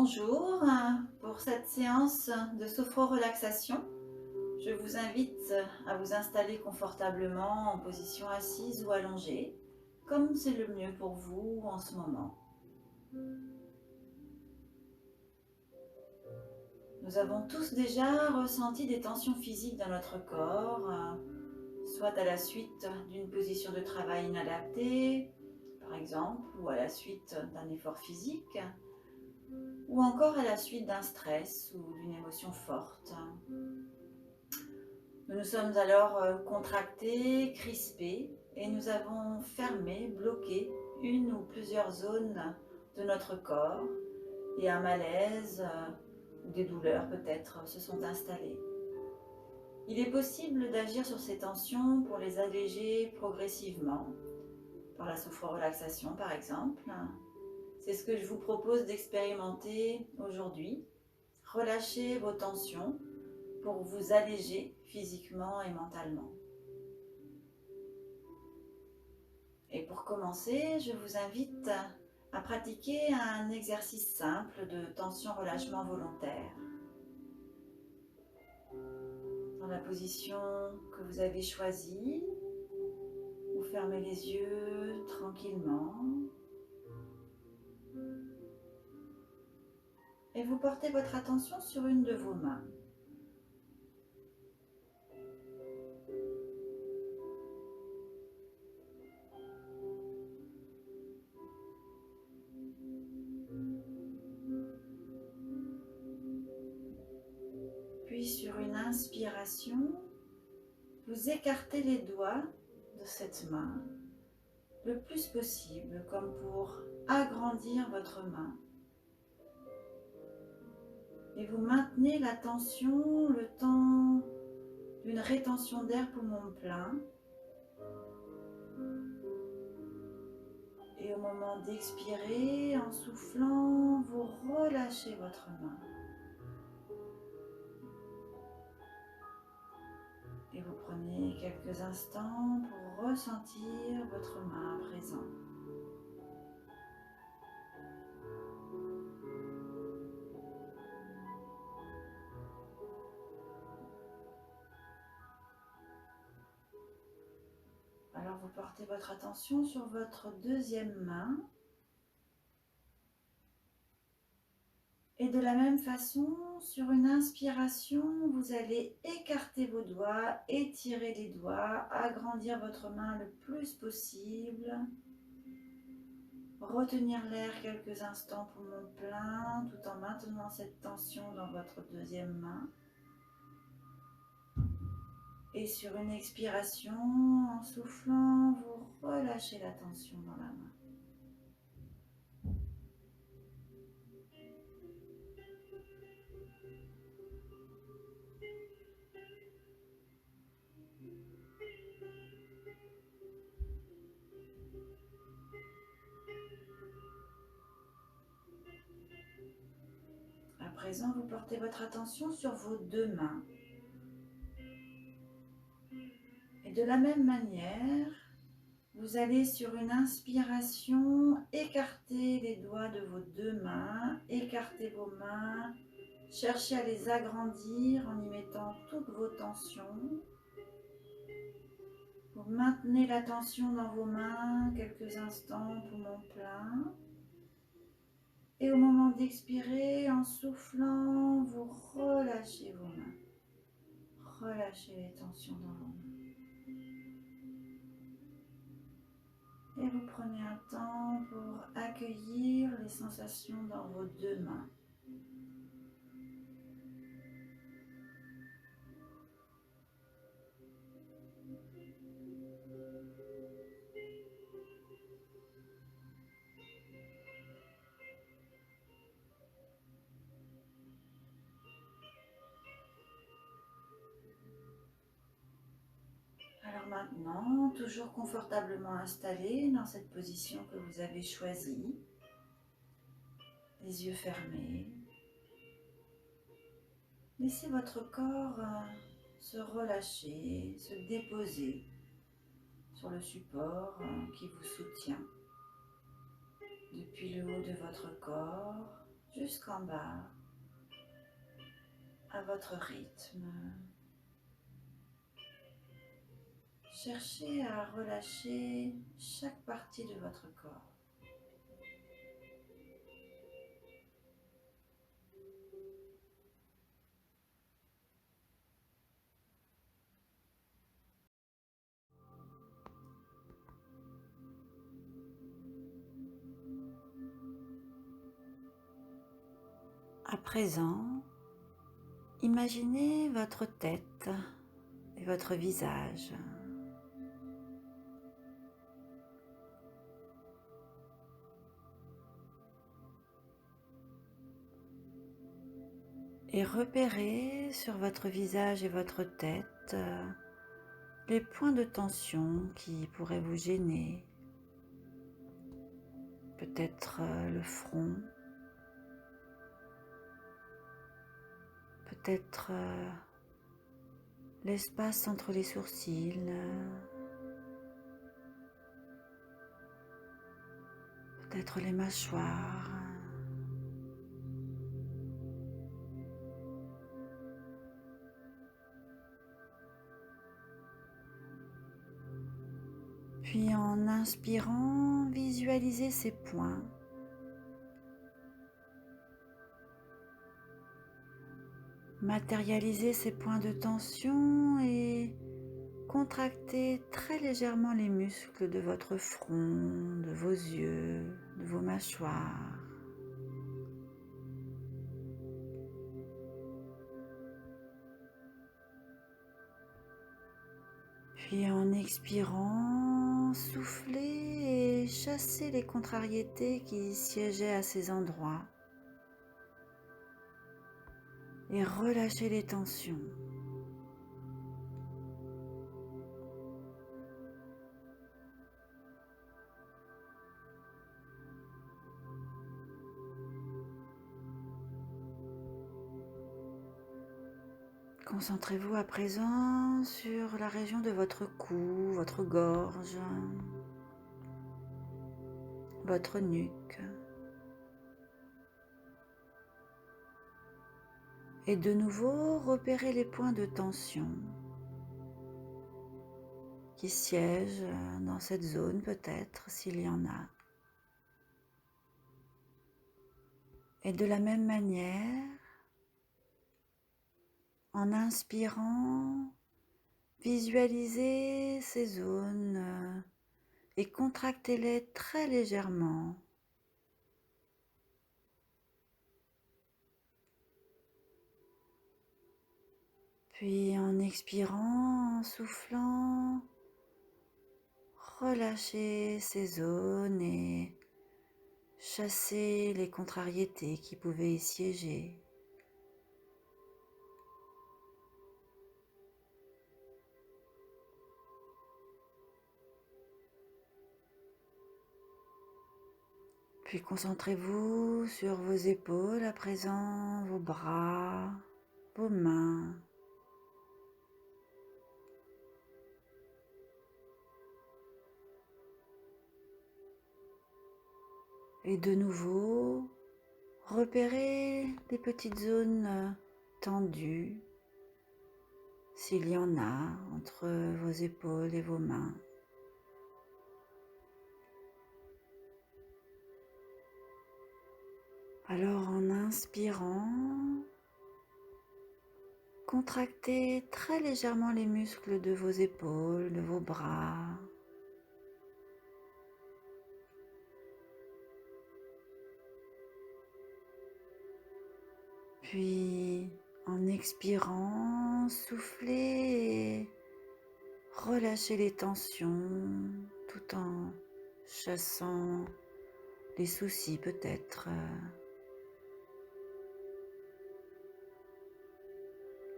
Bonjour, pour cette séance de sophro-relaxation, je vous invite à vous installer confortablement en position assise ou allongée, comme c'est le mieux pour vous en ce moment. Nous avons tous déjà ressenti des tensions physiques dans notre corps, soit à la suite d'une position de travail inadaptée, par exemple, ou à la suite d'un effort physique, ou encore à la suite d'un stress ou d'une émotion forte. Nous nous sommes alors contractés, crispés, et nous avons fermé, bloqué une ou plusieurs zones de notre corps, et un malaise ou des douleurs peut-être se sont installées. Il est possible d'agir sur ces tensions pour les alléger progressivement, par la sophro-relaxation par exemple. C'est ce que je vous propose d'expérimenter aujourd'hui. Relâchez vos tensions pour vous alléger physiquement et mentalement. Et pour commencer, je vous invite à pratiquer un exercice simple de tension-relâchement volontaire. Dans la position que vous avez choisie, vous fermez les yeux tranquillement et vous portez votre attention sur une de vos mains. Puis sur une inspiration, vous écartez les doigts de cette main le plus possible, comme pour agrandir votre main. Et vous maintenez la tension le temps d'une rétention d'air poumon plein. Et au moment d'expirer, en soufflant, vous relâchez votre main. Et vous prenez quelques instants pour ressentir votre main à présent. Alors vous portez votre attention sur votre deuxième main. Et de la même façon, sur une inspiration, vous allez écarter vos doigts, étirer les doigts, agrandir votre main le plus possible. Retenir l'air quelques instants poumon plein, tout en maintenant cette tension dans votre deuxième main. Et sur une expiration, en soufflant, vous relâchez la tension dans la main. À présent, vous portez votre attention sur vos deux mains. Et de la même manière, vous allez sur une inspiration écarter les doigts de vos deux mains, écarter vos mains, cherchez à les agrandir en y mettant toutes vos tensions. Vous maintenez la tension dans vos mains quelques instants, poumon plein. Et au moment d'expirer, en soufflant, vous relâchez vos mains. Relâchez les tensions dans vos mains. Et vous prenez un temps pour accueillir les sensations dans vos deux mains. Alors maintenant, toujours confortablement installé dans cette position que vous avez choisie, les yeux fermés, laissez votre corps se relâcher, se déposer sur le support qui vous soutient depuis le haut de votre corps jusqu'en bas, à votre rythme. Cherchez à relâcher chaque partie de votre corps. À présent, imaginez votre tête et votre visage. Et repérez sur votre visage et votre tête les points de tension qui pourraient vous gêner. Peut-être le front, peut-être l'espace entre les sourcils, peut-être les mâchoires. Puis en inspirant, visualisez ces points. Matérialisez ces points de tension et contractez très légèrement les muscles de votre front, de vos yeux, de vos mâchoires. Puis en expirant, soufflez et chassez les contrariétés qui siégeaient à ces endroits. Et relâchez les tensions. Concentrez-vous à présent sur la région de votre cou, votre gorge, votre nuque. Et de nouveau, repérez les points de tension qui siègent dans cette zone peut-être, s'il y en a. Et de la même manière, en inspirant, visualisez ces zones et contractez-les très légèrement. Puis en expirant, en soufflant, relâchez ces zones et chassez les contrariétés qui pouvaient y siéger. Puis concentrez-vous sur vos épaules à présent, vos bras, vos mains. Et de nouveau, repérez des petites zones tendues, s'il y en a, entre vos épaules et vos mains. Alors en inspirant, contractez très légèrement les muscles de vos épaules, de vos bras. Puis en expirant, soufflez et relâchez les tensions tout en chassant les soucis peut-être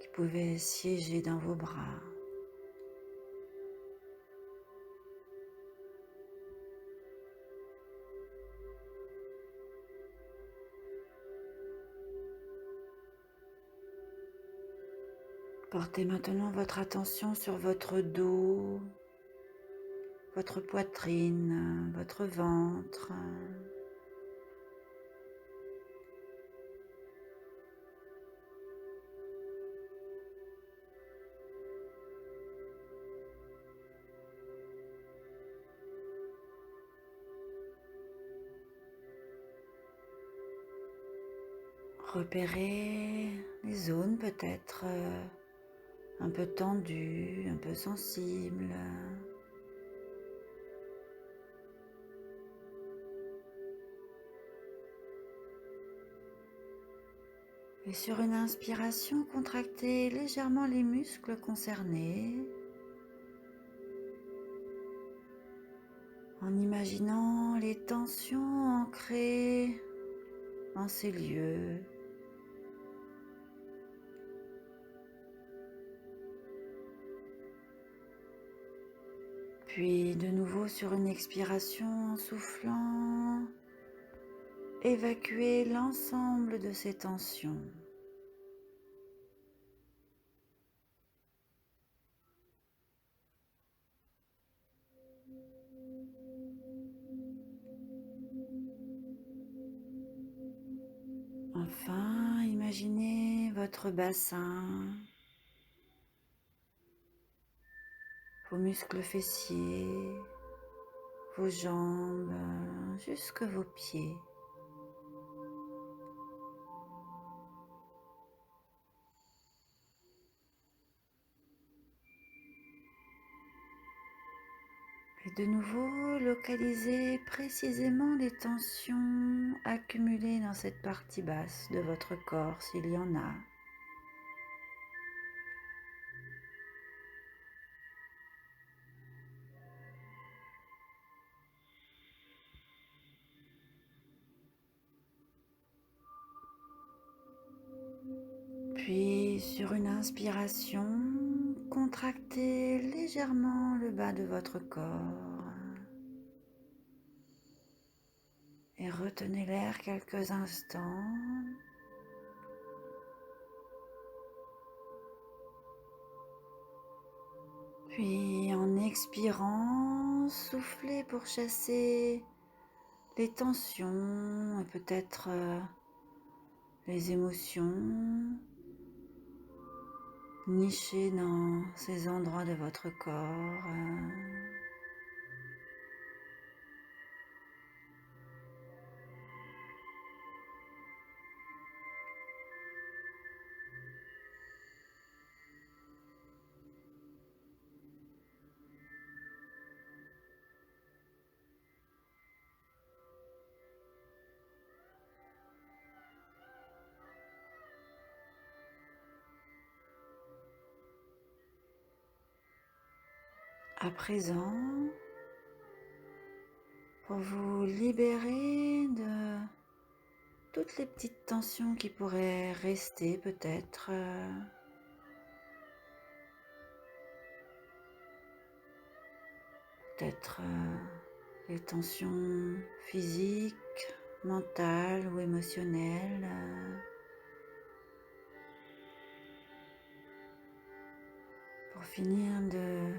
qui pouvaient siéger dans vos bras. Portez maintenant votre attention sur votre dos, votre poitrine, votre ventre. Repérez les zones peut-être un peu tendues, un peu sensibles. Et sur une inspiration, contractez légèrement les muscles concernés en imaginant les tensions ancrées en ces lieux. Puis de nouveau sur une expiration en soufflant, évacuez l'ensemble de ces tensions. Enfin, imaginez votre bassin, vos muscles fessiers, vos jambes, jusque vos pieds. Et de nouveau, localisez précisément les tensions accumulées dans cette partie basse de votre corps, s'il y en a. Puis, sur une inspiration, contractez légèrement le bas de votre corps et retenez l'air quelques instants. Puis, en expirant, soufflez pour chasser les tensions et peut-être les émotions nichées dans ces endroits de votre corps. À présent, pour vous libérer de toutes les petites tensions qui pourraient rester peut-être, les tensions physiques, mentales ou émotionnelles. Pour finir de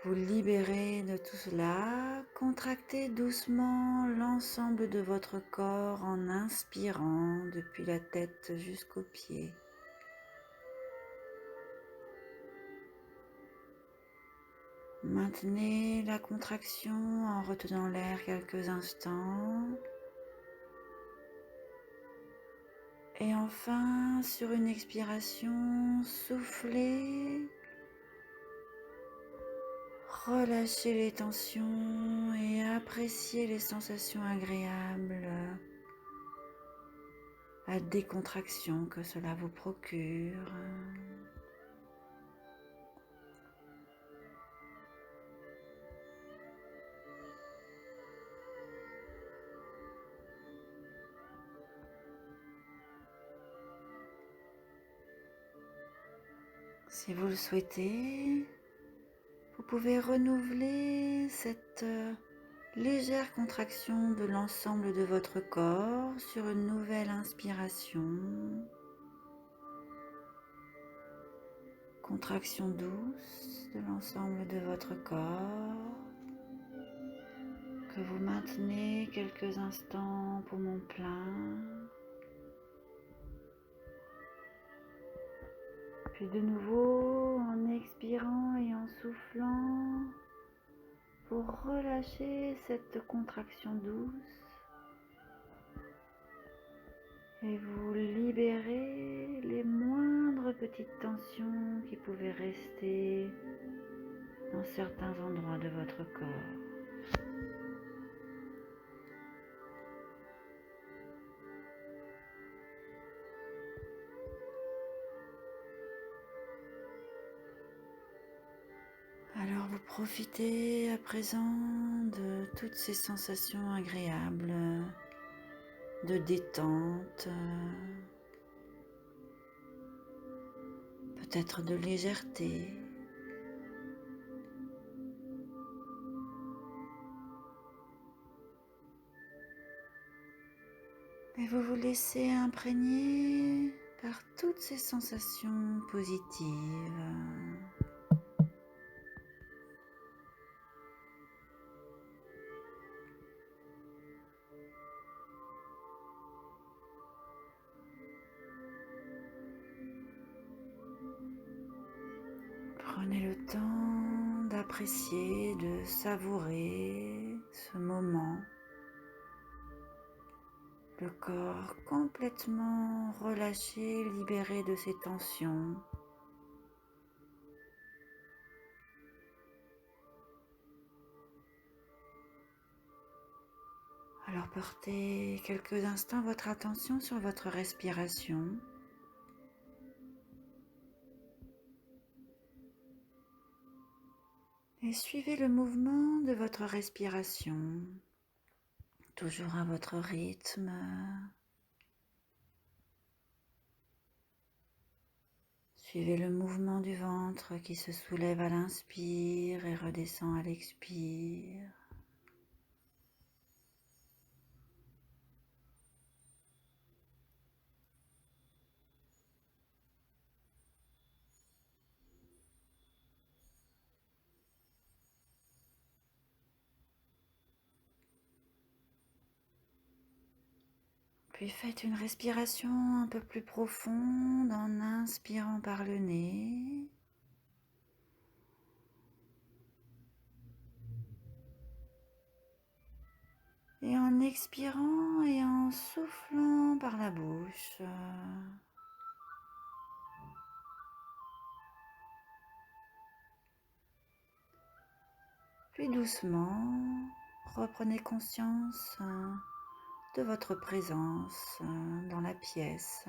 vous libérer de tout cela, contractez doucement l'ensemble de votre corps en inspirant depuis la tête jusqu'aux pieds. Maintenez la contraction en retenant l'air quelques instants. Et enfin, sur une expiration, soufflez. Relâchez les tensions et appréciez les sensations agréables, la décontraction que cela vous procure. Si vous le souhaitez, vous pouvez renouveler cette légère contraction de l'ensemble de votre corps sur une nouvelle inspiration. Contraction douce de l'ensemble de votre corps que vous maintenez quelques instants poumon plein. Puis de nouveau, en expirant et en soufflant, vous relâchez cette contraction douce Et vous libérez les moindres petites tensions qui pouvaient rester dans certains endroits de votre corps. Alors vous profitez à présent de toutes ces sensations agréables de détente, peut-être de légèreté. Et vous vous laissez imprégner par toutes ces sensations positives. Prenez le temps d'apprécier, de savourer ce moment. Le corps complètement relâché, libéré de ses tensions. Alors portez quelques instants votre attention sur votre respiration. Et suivez le mouvement de votre respiration, toujours à votre rythme. Suivez le mouvement du ventre qui se soulève à l'inspire et redescend à l'expire. Puis faites une respiration un peu plus profonde en inspirant par le nez. Et en expirant et en soufflant par la bouche. Puis doucement, reprenez conscience de votre présence dans la pièce.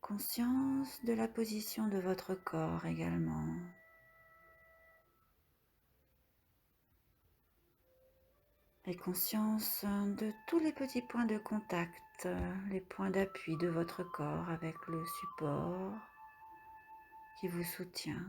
Conscience de la position de votre corps également. Et conscience de tous les petits points de contact, les points d'appui de votre corps avec le support qui vous soutient.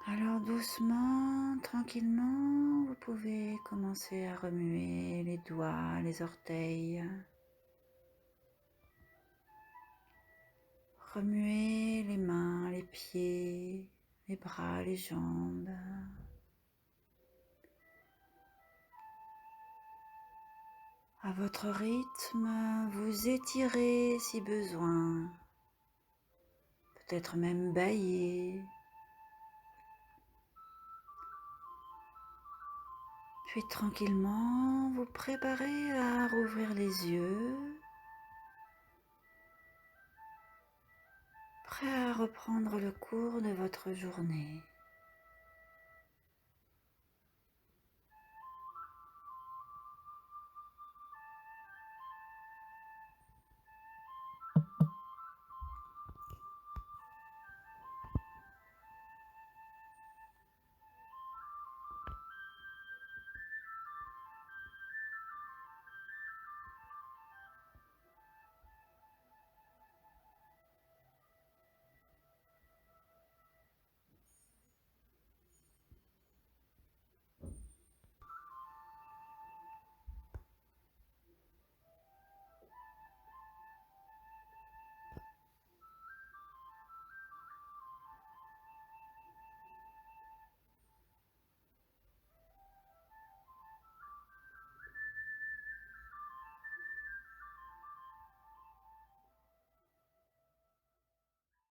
Alors doucement, tranquillement, vous pouvez commencer à remuer les doigts, les orteils. Remuer les mains, les pieds, les bras, les jambes. À votre rythme, vous étirez si besoin. Peut-être même bâiller. Puis tranquillement, vous préparez à rouvrir les yeux, prêt à reprendre le cours de votre journée.